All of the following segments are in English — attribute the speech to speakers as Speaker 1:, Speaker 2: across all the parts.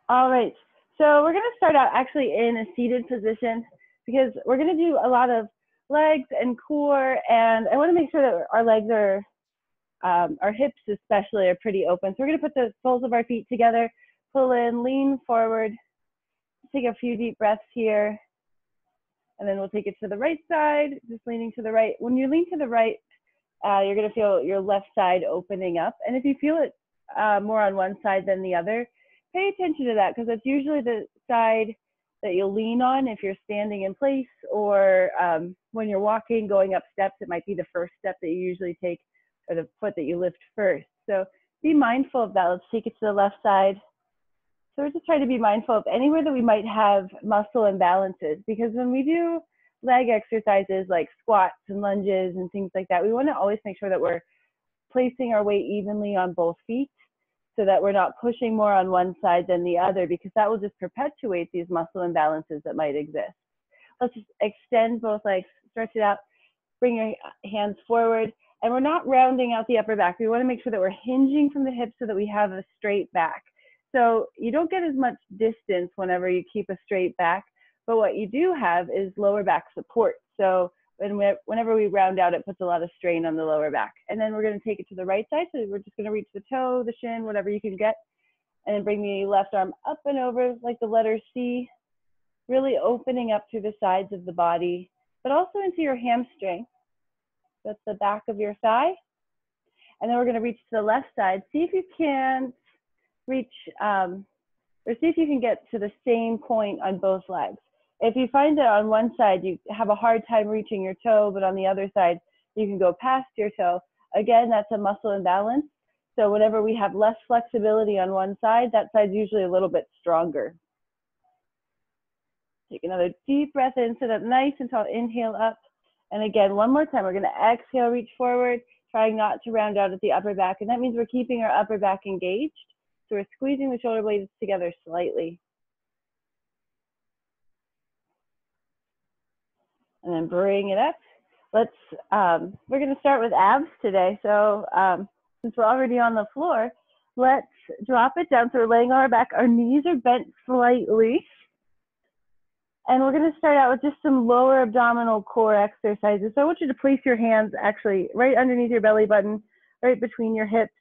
Speaker 1: All right, so we're gonna start out actually in a seated position because we're gonna do a lot of legs and core, and I wanna make sure that our legs are, our hips especially are pretty open. So we're gonna put the soles of our feet together, pull in, lean forward, take a few deep breaths here, and then we'll take it to the right side, just leaning to the right. When you lean to the right, you're gonna feel your left side opening up, and if you feel it more on one side than the other, pay attention to that because that's usually the side that you'll lean on if you're standing in place, or when you're walking, going up steps, it might be the first step that you usually take, or the foot that you lift first. So be mindful of that. Let's take it to the left side. So we're just trying to be mindful of anywhere that we might have muscle imbalances, because when we do leg exercises like squats and lunges and things like that, we want to always make sure that we're placing our weight evenly on both feet, so that we're not pushing more on one side than the other, because that will just perpetuate these muscle imbalances that might exist. Let's just extend both legs, stretch it out, bring your hands forward, and we're not rounding out the upper back. We want to make sure that we're hinging from the hips so that we have a straight back. So you don't get as much distance whenever you keep a straight back, but what you do have is lower back support. So whenever we round out, it puts a lot of strain on the lower back. And then we're going to take it to the right side. So we're just going to reach the toe, the shin, whatever you can get, and then bring the left arm up and over like the letter C, really opening up through the sides of the body, but also into your hamstring. That's the back of your thigh. And then we're going to reach to the left side. See if you can reach, or see if you can get to the same point on both legs. If you find that on one side you have a hard time reaching your toe, but on the other side you can go past your toe, again, that's a muscle imbalance. So whenever we have less flexibility on one side, that side's usually a little bit stronger. Take another deep breath in, sit up nice and tall, inhale up. And again, one more time, we're gonna exhale, reach forward, trying not to round out at the upper back. And that means we're keeping our upper back engaged. So we're squeezing the shoulder blades together slightly. And then bring it up. Let's, we're gonna start with abs today. So since we're already on the floor, let's drop it down. So we're laying on our back, our knees are bent slightly. And we're gonna start out with just some lower abdominal core exercises. So I want you to place your hands actually right underneath your belly button, right between your hips.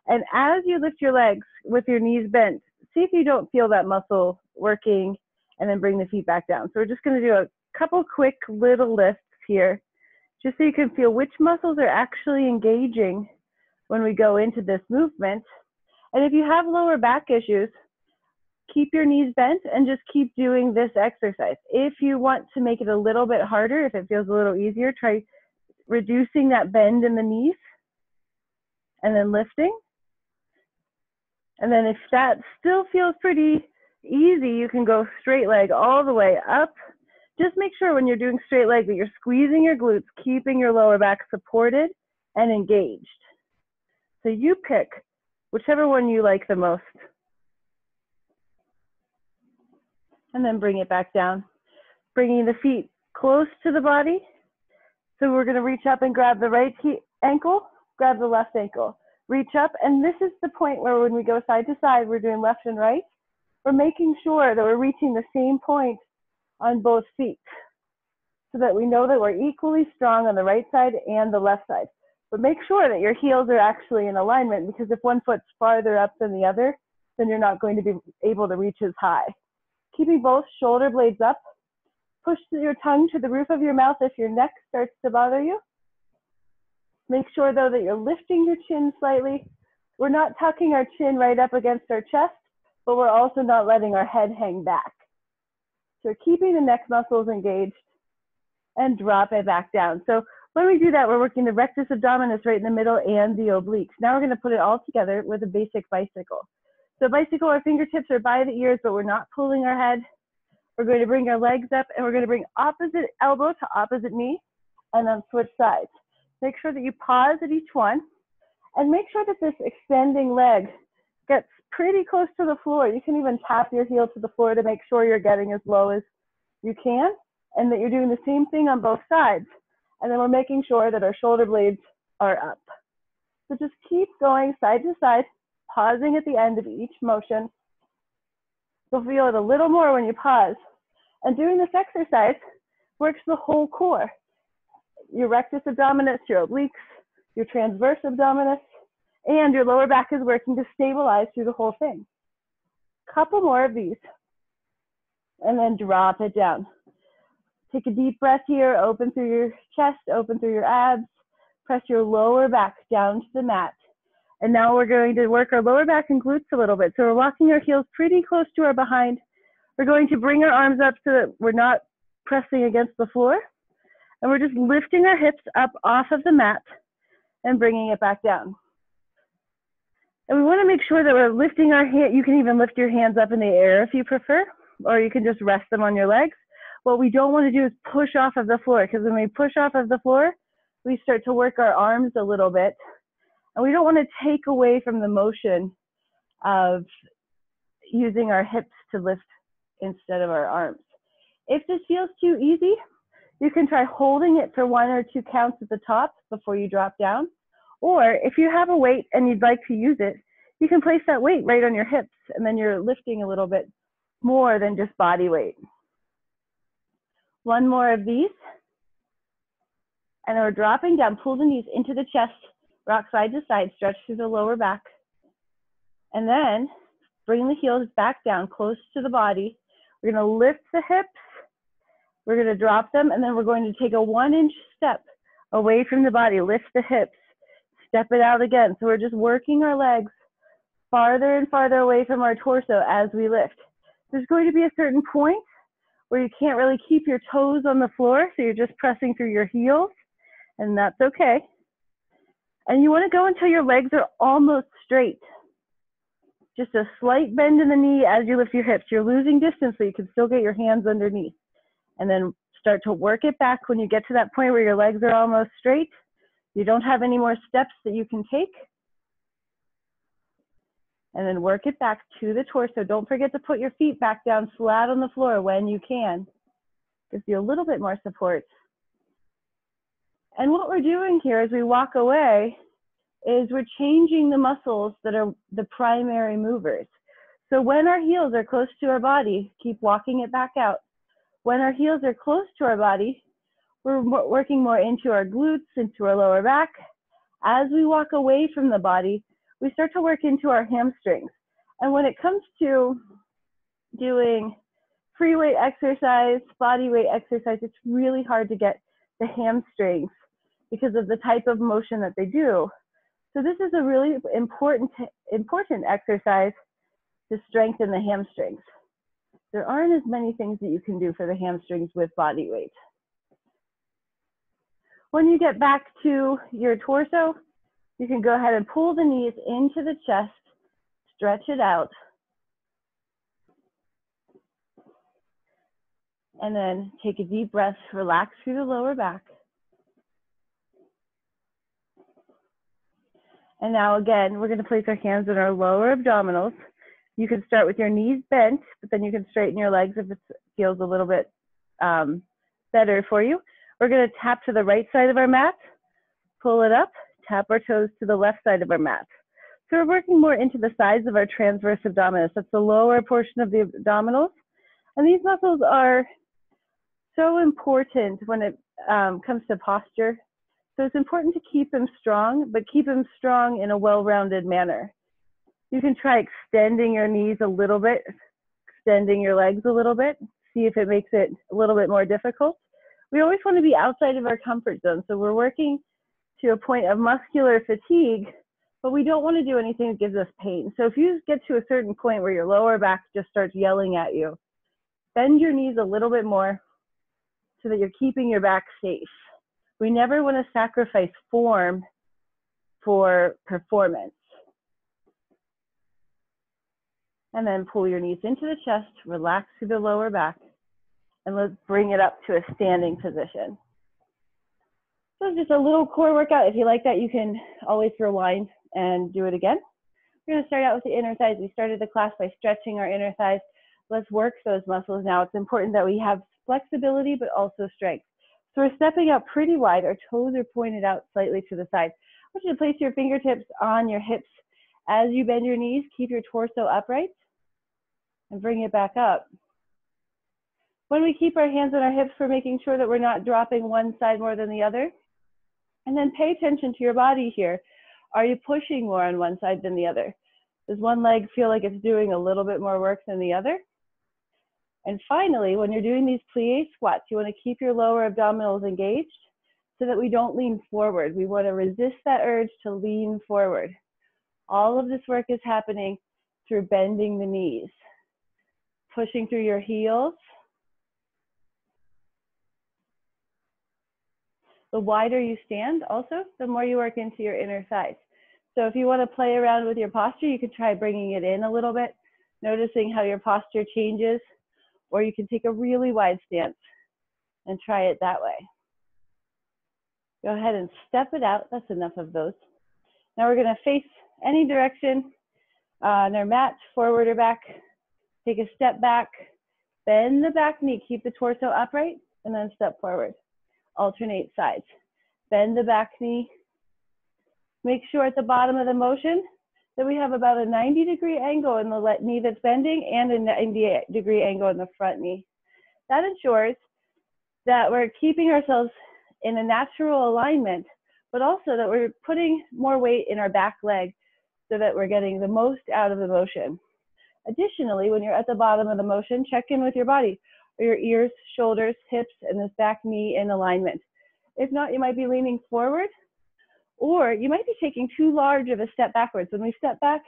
Speaker 1: And as you lift your legs with your knees bent, see if you don't feel that muscle working, and then bring the feet back down. So we're just gonna do a couple quick little lifts here, just so you can feel which muscles are actually engaging when we go into this movement. And if you have lower back issues, keep your knees bent and just keep doing this exercise. If you want to make it a little bit harder, if it feels a little easier, try reducing that bend in the knees and then lifting. And then if that still feels pretty easy, you can go straight leg all the way up. Just make sure when you're doing straight leg that you're squeezing your glutes, keeping your lower back supported and engaged. So you pick whichever one you like the most. And then bring it back down. Bringing the feet close to the body. So we're gonna reach up and grab the right ankle, grab the left ankle. Reach up, and this is the point where when we go side to side, we're doing left and right. We're making sure that we're reaching the same point on both feet, so that we know that we're equally strong on the right side and the left side. But make sure that your heels are actually in alignment, because if one foot's farther up than the other, then you're not going to be able to reach as high. Keeping both shoulder blades up, push your tongue to the roof of your mouth if your neck starts to bother you. Make sure though that you're lifting your chin slightly. We're not tucking our chin right up against our chest, but we're also not letting our head hang back. So keeping the neck muscles engaged, and drop it back down. So when we do that, we're working the rectus abdominis right in the middle and the obliques. Now we're gonna put it all together with a basic bicycle. So bicycle, our fingertips are by the ears, but we're not pulling our head. We're going to bring our legs up, and we're gonna bring opposite elbow to opposite knee, and then switch sides. Make sure that you pause at each one, and make sure that this extending leg gets pretty close to the floor. You can even tap your heel to the floor to make sure you're getting as low as you can, and that you're doing the same thing on both sides. And then we're making sure that our shoulder blades are up. So just keep going side to side, pausing at the end of each motion. You'll feel it a little more when you pause. And doing this exercise works the whole core. Your rectus abdominis, your obliques, your transverse abdominis, and your lower back is working to stabilize through the whole thing. Couple more of these, and then drop it down. Take a deep breath here, open through your chest, open through your abs, press your lower back down to the mat. And now we're going to work our lower back and glutes a little bit. So we're walking our heels pretty close to our behind. We're going to bring our arms up so that we're not pressing against the floor. And we're just lifting our hips up off of the mat and bringing it back down. And we want to make sure that we're lifting our hand. You can even lift your hands up in the air if you prefer, or you can just rest them on your legs. What we don't want to do is push off of the floor, because when we push off of the floor, we start to work our arms a little bit. And we don't want to take away from the motion of using our hips to lift instead of our arms. If this feels too easy, you can try holding it for 1 or 2 counts at the top before you drop down. Or if you have a weight and you'd like to use it, you can place that weight right on your hips, and then you're lifting a little bit more than just body weight. 1 more of these. And we're dropping down. Pull the knees into the chest, rock side to side, stretch through the lower back. And then bring the heels back down close to the body. We're going to lift the hips. We're going to drop them, and then we're going to take a 1-inch step away from the body. Lift the hips. Step it out again. So we're just working our legs farther and farther away from our torso as we lift. There's going to be a certain point where you can't really keep your toes on the floor, so you're just pressing through your heels, and that's okay. And you want to go until your legs are almost straight. Just a slight bend in the knee as you lift your hips. You're losing distance, so you can still get your hands underneath. And then start to work it back when you get to that point where your legs are almost straight. You don't have any more steps that you can take. And then work it back to the torso. Don't forget to put your feet back down flat on the floor when you can. Gives you a little bit more support. And what we're doing here as we walk away is we're changing the muscles that are the primary movers. So when our heels are close to our body, keep walking it back out. When our heels are close to our body, we're working more into our glutes, into our lower back. As we walk away from the body, we start to work into our hamstrings. And when it comes to doing free weight exercise, body weight exercise, it's really hard to get the hamstrings because of the type of motion that they do. So this is a really important exercise to strengthen the hamstrings. There aren't as many things that you can do for the hamstrings with body weight. When you get back to your torso, you can go ahead and pull the knees into the chest, stretch it out, and then take a deep breath, relax through the lower back. And now again, we're going to place our hands on our lower abdominals. You can start with your knees bent, but then you can straighten your legs if it feels a little bit better for you. We're going to tap to the right side of our mat, pull it up, tap our toes to the left side of our mat. So we're working more into the sides of our transverse abdominis. That's the lower portion of the abdominals. And these muscles are so important when it comes to posture. So it's important to keep them strong, but keep them strong in a well-rounded manner. You can try extending your knees a little bit, extending your legs a little bit, see if it makes it a little bit more difficult. We always want to be outside of our comfort zone. So we're working to a point of muscular fatigue, but we don't want to do anything that gives us pain. So if you get to a certain point where your lower back just starts yelling at you, bend your knees a little bit more so that you're keeping your back safe. We never want to sacrifice form for performance. And then pull your knees into the chest, relax through the lower back, and let's bring it up to a standing position. So it's just a little core workout. If you like that, you can always rewind and do it again. We're going to start out with the inner thighs. We started the class by stretching our inner thighs. Let's work those muscles now. It's important that we have flexibility, but also strength. So we're stepping out pretty wide. Our toes are pointed out slightly to the side. I want you to place your fingertips on your hips. As you bend your knees, keep your torso upright. and bring it back up. When we keep our hands on our hips, we're making sure that we're not dropping one side more than the other. And then pay attention to your body here. Are you pushing more on one side than the other? Does one leg feel like it's doing a little bit more work than the other? And finally, when you're doing these plie squats, you want to keep your lower abdominals engaged so that we don't lean forward. We want to resist that urge to lean forward. All of this work is happening through bending the knees, pushing through your heels. The wider you stand also, the more you work into your inner thighs. So if you want to play around with your posture, you could try bringing it in a little bit, noticing how your posture changes, or you can take a really wide stance and try it that way. Go ahead and step it out. That's enough of those. Now we're going to face any direction on our mat, forward or back. Take a step back, bend the back knee, keep the torso upright, and then step forward. Alternate sides. Bend the back knee. Make sure at the bottom of the motion that we have about a 90-degree angle in the knee that's bending and a 90-degree angle in the front knee. That ensures that we're keeping ourselves in a natural alignment, but also that we're putting more weight in our back leg so that we're getting the most out of the motion. Additionally, when you're at the bottom of the motion, check in with your body. Are your ears, shoulders, hips, and this back knee in alignment? If not, you might be leaning forward, or you might be taking too large of a step backwards. When we step back,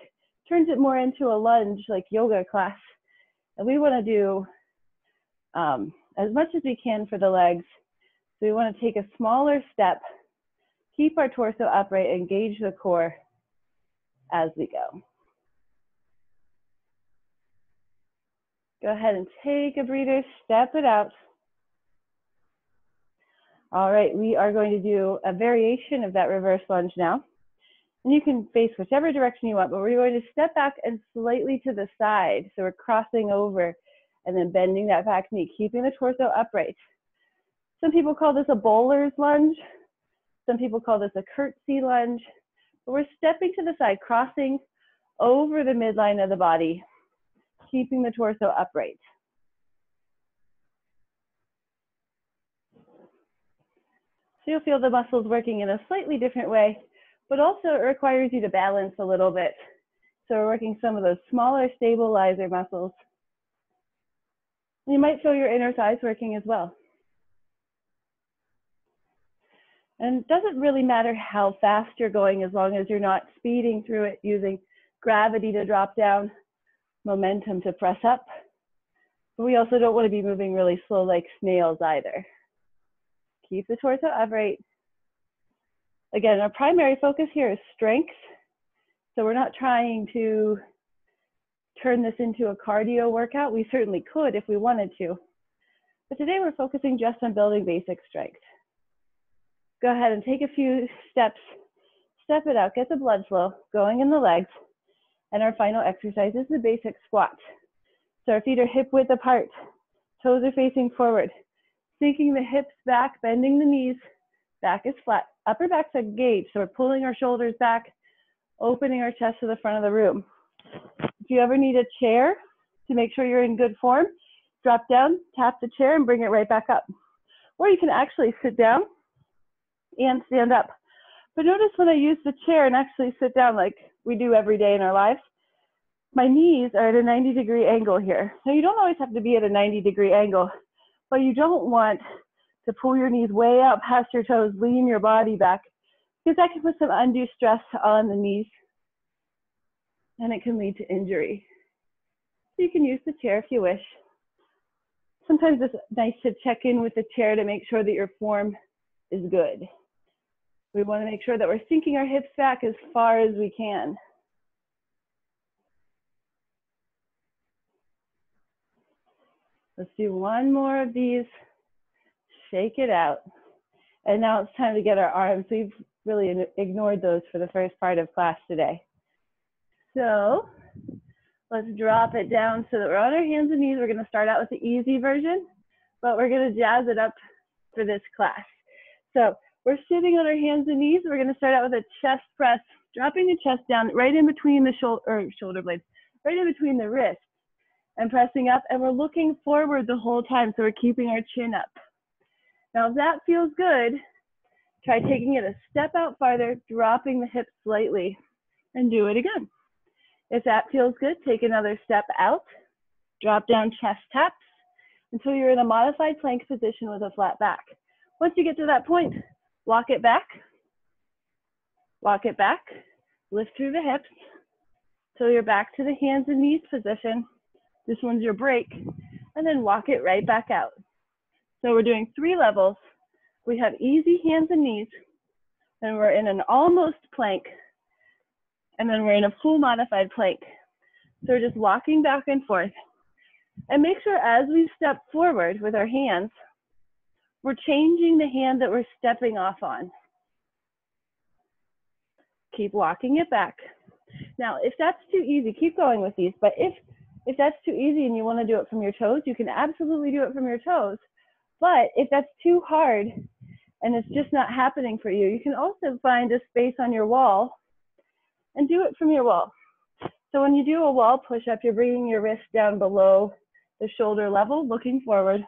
Speaker 1: turns it more into a lunge like yoga class. And we want to do as much as we can for the legs. So we want to take a smaller step, keep our torso upright, engage the core as we go. Go ahead and take a breather, step it out. All right, we are going to do a variation of that reverse lunge now. And you can face whichever direction you want, but we're going to step back and slightly to the side. So we're crossing over and then bending that back knee, keeping the torso upright. Some people call this a bowler's lunge. Some people call this a curtsy lunge. But we're stepping to the side, crossing over the midline of the body, keeping the torso upright. So you'll feel the muscles working in a slightly different way, but also it requires you to balance a little bit. So we're working some of those smaller stabilizer muscles. You might feel your inner thighs working as well. And it doesn't really matter how fast you're going as long as you're not speeding through it using gravity to drop down, momentum to press up. But we also don't want to be moving really slow like snails either. Keep the torso upright. Again, our primary focus here is strength. So we're not trying to turn this into a cardio workout. We certainly could if we wanted to. But today we're focusing just on building basic strength. Go ahead and take a few steps, step it out, get the blood flow going in the legs. And our final exercise is the basic squat. So our feet are hip width apart, toes are facing forward, sinking the hips back, bending the knees, back is flat, upper back's engaged. So we're pulling our shoulders back, opening our chest to the front of the room. If you ever need a chair to make sure you're in good form, drop down, tap the chair and bring it right back up. Or you can actually sit down and stand up. But notice when I use the chair and actually sit down like we do every day in our lives, my knees are at a 90-degree angle here. Now you don't always have to be at a 90-degree angle, but you don't want to pull your knees way out past your toes, lean your body back, because that can put some undue stress on the knees and it can lead to injury. So you can use the chair if you wish. Sometimes it's nice to check in with the chair to make sure that your form is good. We want to make sure that we're sinking our hips back as far as we can. Let's do one more of these. Shake it out. And now it's time to get our arms. We've really ignored those for the first part of class today. So let's drop it down so that we're on our hands and knees. We're going to start out with the easy version, but we're going to jazz it up for this class. So we're sitting on our hands and knees. We're going to start out with a chest press, dropping the chest down right in between the shoulder blades, right in between the wrists. and pressing up, and we're looking forward the whole time, so we're keeping our chin up. Now, if that feels good, try taking it a step out farther, dropping the hips slightly, and do it again. If that feels good, take another step out, drop down chest taps until you're in a modified plank position with a flat back. Once you get to that point, walk it back, lift through the hips till you're back to the hands and knees position. This one's your break, and then walk it right back out. So we're doing 3 levels. We have easy hands and knees, then we're in an almost plank, and then we're in a full modified plank. So we're just walking back and forth. And make sure as we step forward with our hands, we're changing the hand that we're stepping off on. Keep walking it back. Now, if that's too easy, keep going with these, but if that's too easy and you want to do it from your toes, you can absolutely do it from your toes. But if that's too hard and it's just not happening for you, you can also find a space on your wall and do it from your wall. So when you do a wall push-up, you're bringing your wrist down below the shoulder level, looking forward,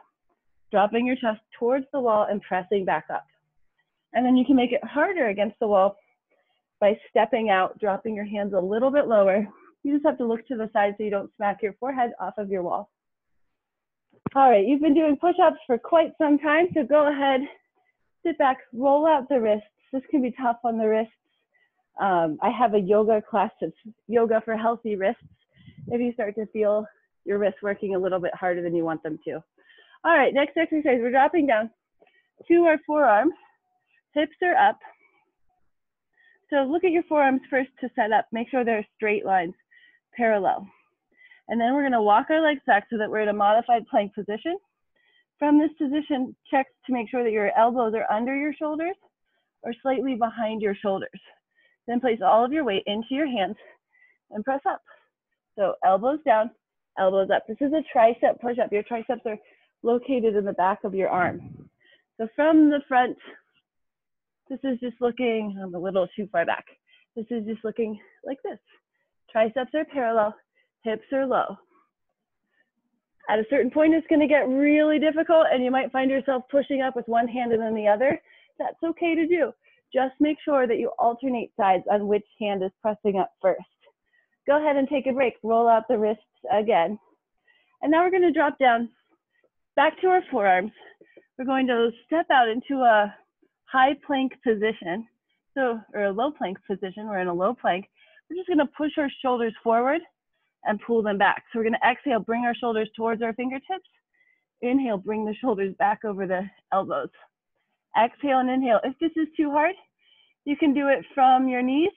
Speaker 1: dropping your chest towards the wall and pressing back up. And then you can make it harder against the wall by stepping out, dropping your hands a little bit lower. You just have to look to the side so you don't smack your forehead off of your wall. All right, you've been doing push-ups for quite some time, so go ahead, sit back, roll out the wrists. This can be tough on the wrists. I have a yoga class, it's yoga for healthy wrists. If you start to feel your wrists working a little bit harder than you want them to. All right, next exercise, we're dropping down to our forearms. Hips are up. So look at your forearms first to set up. Make sure they're straight lines, parallel. And then we're gonna walk our legs back so that we're in a modified plank position. From this position, check to make sure that your elbows are under your shoulders or slightly behind your shoulders. Then place all of your weight into your hands and press up. So elbows down, elbows up. This is a tricep push-up. Your triceps are located in the back of your arm. So from the front, this is just looking, I'm a little too far back. This is just looking like this. Triceps are parallel, hips are low. At a certain point, it's gonna get really difficult and you might find yourself pushing up with one hand and then the other. That's okay to do. Just make sure that you alternate sides on which hand is pressing up first. Go ahead and take a break. Roll out the wrists again. And now we're going to drop down back to our forearms. We're going to step out into a high plank position, or a low plank position. We're in a low plank. We're just going to push our shoulders forward and pull them back. So we're going to exhale, bring our shoulders towards our fingertips. Inhale, bring the shoulders back over the elbows. Exhale and inhale. If this is too hard, you can do it from your knees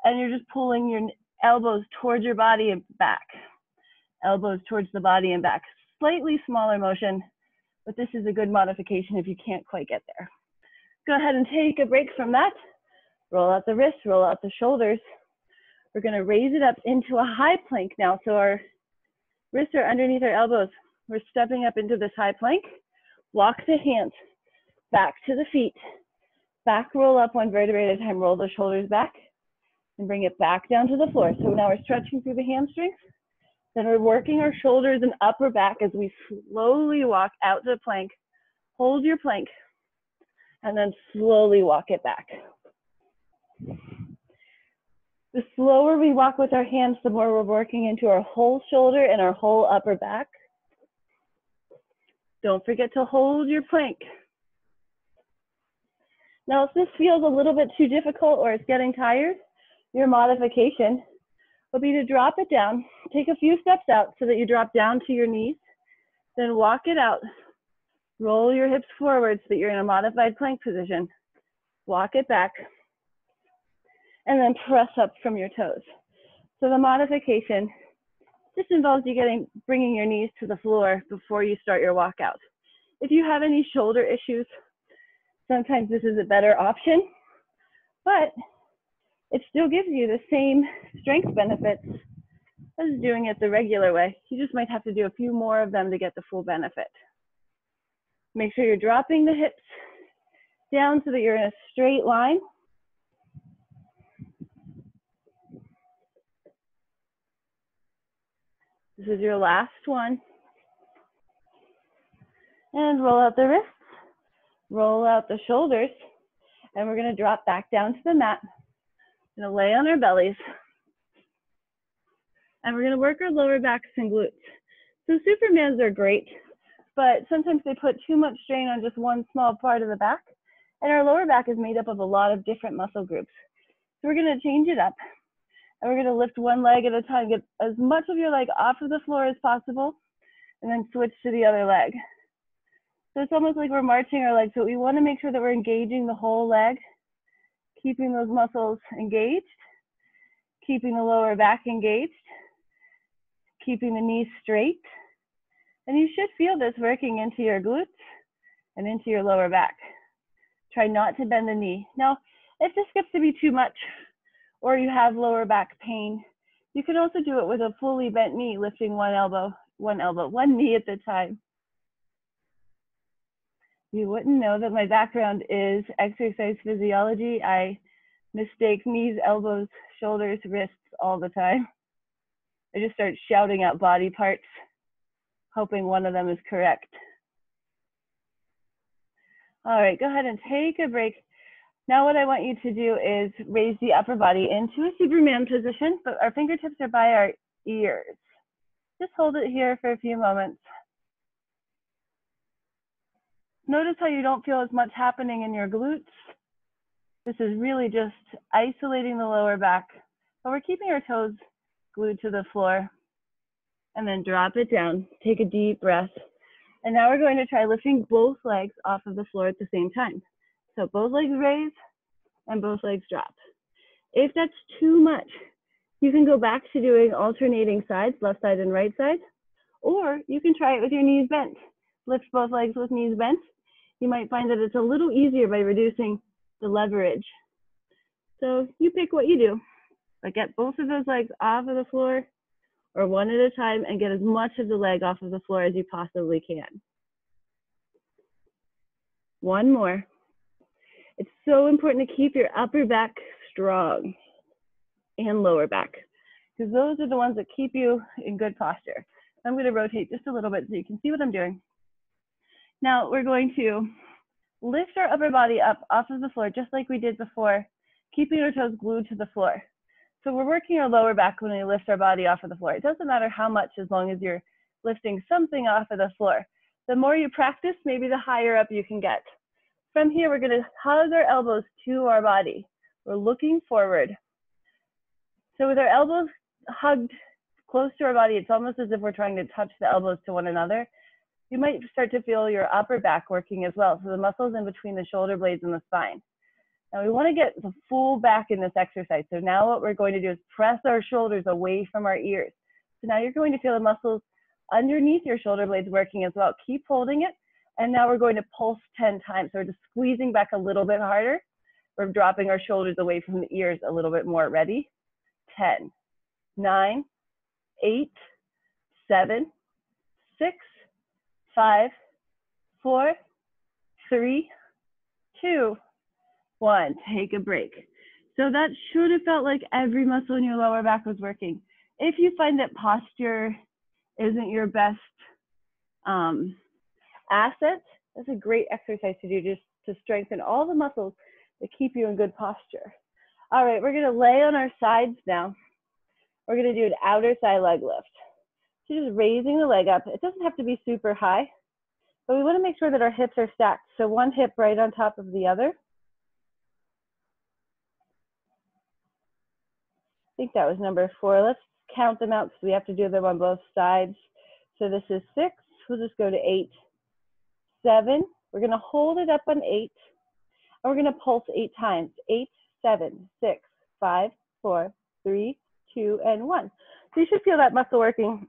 Speaker 1: and you're just pulling your elbows towards your body and back. Elbows towards the body and back. Slightly smaller motion, but this is a good modification if you can't quite get there. Go ahead and take a break from that. Roll out the wrists, roll out the shoulders. We're gonna raise it up into a high plank now. So our wrists are underneath our elbows. We're stepping up into this high plank. Walk the hands back to the feet. Back roll up one vertebrae at a time. Roll the shoulders back and bring it back down to the floor. So now we're stretching through the hamstrings. Then we're working our shoulders and upper back as we slowly walk out to plank. Hold your plank and then slowly walk it back. The slower we walk with our hands, the more we're working into our whole shoulder and our whole upper back. Don't forget to hold your plank. Now, if this feels a little bit too difficult or it's getting tired, your modification will be to drop it down. Take a few steps out so that you drop down to your knees, then walk it out. Roll your hips forward so that you're in a modified plank position. Walk it back, and then press up from your toes. So the modification just involves you bringing your knees to the floor before you start your walkout. If you have any shoulder issues, sometimes this is a better option, but it still gives you the same strength benefits as doing it the regular way. You just might have to do a few more of them to get the full benefit. Make sure you're dropping the hips down so that you're in a straight line. This is your last one. And roll out the wrists, roll out the shoulders, and we're gonna drop back down to the mat. We're gonna lay on our bellies. And we're gonna work our lower backs and glutes. So Supermans are great, but sometimes they put too much strain on just one small part of the back. And our lower back is made up of a lot of different muscle groups. So we're gonna change it up. And we're gonna lift one leg at a time, get as much of your leg off of the floor as possible, and then switch to the other leg. So it's almost like we're marching our legs, but we wanna make sure that we're engaging the whole leg, keeping those muscles engaged, keeping the lower back engaged, keeping the knees straight. And you should feel this working into your glutes and into your lower back. Try not to bend the knee. Now, if this gets to be too much or you have lower back pain, you can also do it with a fully bent knee, lifting one knee at a time. You wouldn't know that my background is exercise physiology. I mistake knees, elbows, shoulders, wrists all the time. I just start shouting out body parts, hoping one of them is correct. All right, go ahead and take a break. Now what I want you to do is raise the upper body into a Superman position, but our fingertips are by our ears. Just hold it here for a few moments. Notice how you don't feel as much happening in your glutes. This is really just isolating the lower back, but we're keeping our toes glued to the floor. And then drop it down, take a deep breath. And now we're going to try lifting both legs off of the floor at the same time. So both legs raise and both legs drop. If that's too much, you can go back to doing alternating sides, left side and right side, or you can try it with your knees bent. Lift both legs with knees bent. You might find that it's a little easier by reducing the leverage. So you pick what you do, but get both of those legs off of the floor or one at a time and get as much of the leg off of the floor as you possibly can. One more. It's so important to keep your upper back strong and lower back, because those are the ones that keep you in good posture. I'm going to rotate just a little bit so you can see what I'm doing. Now we're going to lift our upper body up off of the floor just like we did before, keeping our toes glued to the floor. So we're working our lower back when we lift our body off of the floor. It doesn't matter how much, as long as you're lifting something off of the floor. The more you practice, maybe the higher up you can get. From here, we're gonna hug our elbows to our body. We're looking forward. So with our elbows hugged close to our body, it's almost as if we're trying to touch the elbows to one another. You might start to feel your upper back working as well. So the muscles in between the shoulder blades and the spine. Now we want to get the full back in this exercise. So now what we're going to do is press our shoulders away from our ears. So now you're going to feel the muscles underneath your shoulder blades working as well. Keep holding it. And now we're going to pulse 10 times. So we're just squeezing back a little bit harder. We're dropping our shoulders away from the ears a little bit more. Ready? 10, 9, 8, 7, 6, 5, 4, 3, 2, 1. Take a break. So that should have felt like every muscle in your lower back was working. If you find that posture isn't your best asset, that's a great exercise to do, just to strengthen all the muscles that keep you in good posture. All right, we're going to lay on our sides now. We're going to do an outer side leg lift. So just raising the leg up. It doesn't have to be super high, but we want to make sure that our hips are stacked. So one hip right on top of the other. I think that was number 4. Let's count them out because we have to do them on both sides. So this is 6. We'll just go to 8, 7. We're going to hold it up on 8. And we're going to pulse 8 times. 8, 7, 6, 5, 4, 3, 2, and 1. So you should feel that muscle working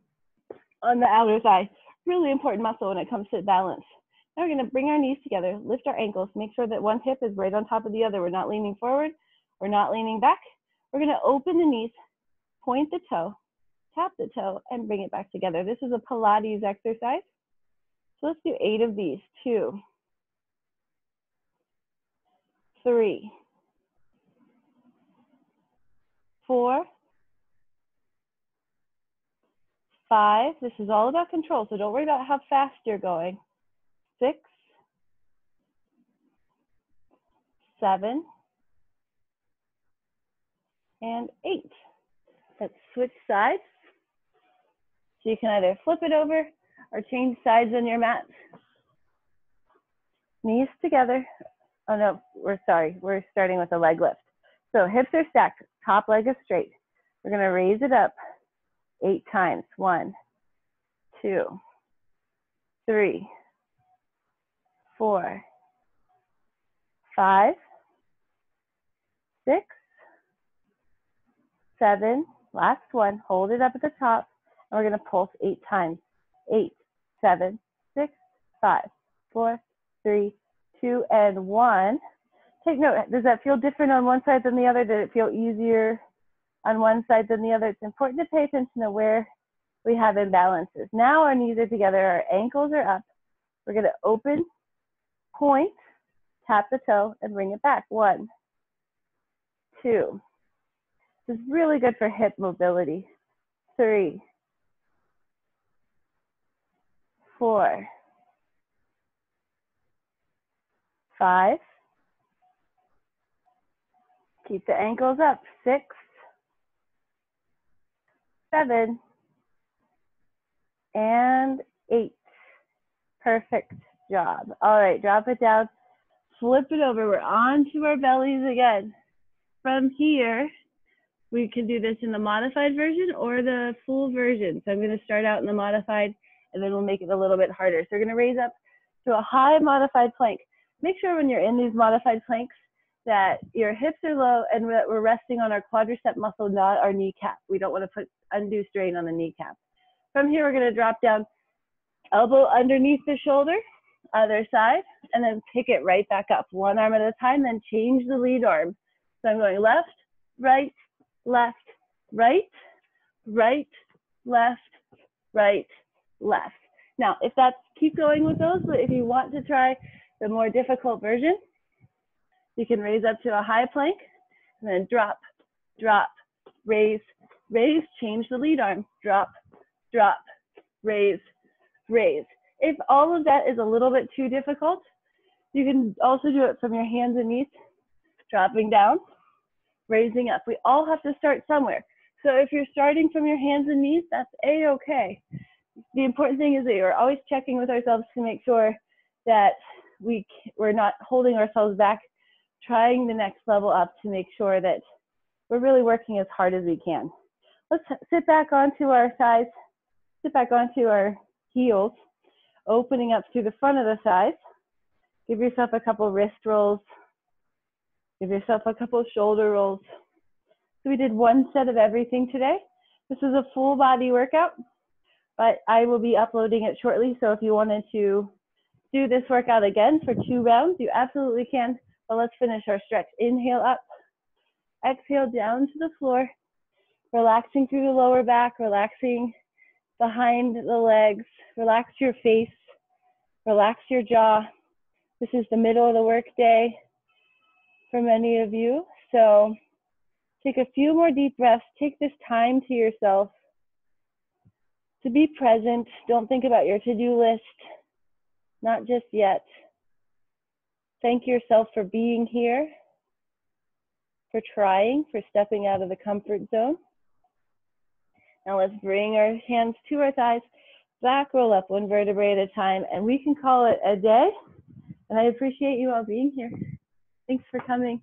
Speaker 1: on the outer thigh. Really important muscle when it comes to balance. Now we're going to bring our knees together, lift our ankles, make sure that one hip is right on top of the other. We're not leaning forward. We're not leaning back. We're going to open the knees, point the toe, tap the toe, and bring it back together. This is a Pilates exercise. So let's do 8 of these. 2, 3, 4, 5, this is all about control, so don't worry about how fast you're going. 6, 7, and 8. Let's switch sides. So you can either flip it over or change sides on your mat. Knees together. Oh no, we're starting with a leg lift. So hips are stacked, top leg is straight. We're gonna raise it up 8 times. 1, 2, 3, 4, 5, 6, 7, last one, hold it up at the top, and we're gonna pulse 8 times. 8, 7, 6, 5, 4, 3, 2, and 1. Take note, does that feel different on one side than the other? Did it feel easier on one side than the other? It's important to pay attention to where we have imbalances. Now our knees are together, our ankles are up. We're gonna open, point, tap the toe, and bring it back. 1, 2. This is really good for hip mobility. 3, 4, 5. Keep the ankles up. 6, 7, and 8. Perfect job. All right, drop it down, flip it over. We're on to our bellies again. From here, we can do this in the modified version or the full version. So I'm going to start out in the modified, and then we'll make it a little bit harder. So we're going to raise up to a high modified plank. Make sure when you're in these modified planks that your hips are low and that we're resting on our quadricep muscle, not our kneecap. We don't want to put undue strain on the kneecap. From here, we're going to drop down, elbow underneath the shoulder, other side, and then pick it right back up. One arm at a time, then change the lead arm. So I'm going left, right, left, right, right, left, right, left. Now, if that's, keep going with those, but if you want to try the more difficult version, you can raise up to a high plank, and then drop, drop, raise, raise, change the lead arm, drop, drop, raise, raise. If all of that is a little bit too difficult, you can also do it from your hands and knees, dropping down, raising up. We all have to start somewhere. So if you're starting from your hands and knees, that's a-okay. The important thing is that you're always checking with ourselves to make sure that we're not holding ourselves back, trying the next level up to make sure that we're really working as hard as we can. Let's sit back onto our thighs, sit back onto our heels, opening up through the front of the thighs. Give yourself a couple wrist rolls. Give yourself a couple shoulder rolls. So we did one set of everything today. This is a full body workout, but I will be uploading it shortly. So if you wanted to do this workout again for 2 rounds, you absolutely can. But let's finish our stretch. Inhale up, exhale down to the floor, relaxing through the lower back, relaxing behind the legs, relax your face, relax your jaw. This is the middle of the work day for many of you. So take a few more deep breaths. Take this time to yourself to be present. Don't think about your to-do list, not just yet. Thank yourself for being here, for trying, for stepping out of the comfort zone. Now let's bring our hands to our thighs, back roll up 1 vertebrae at a time, and we can call it a day. And I appreciate you all being here. Thanks for coming.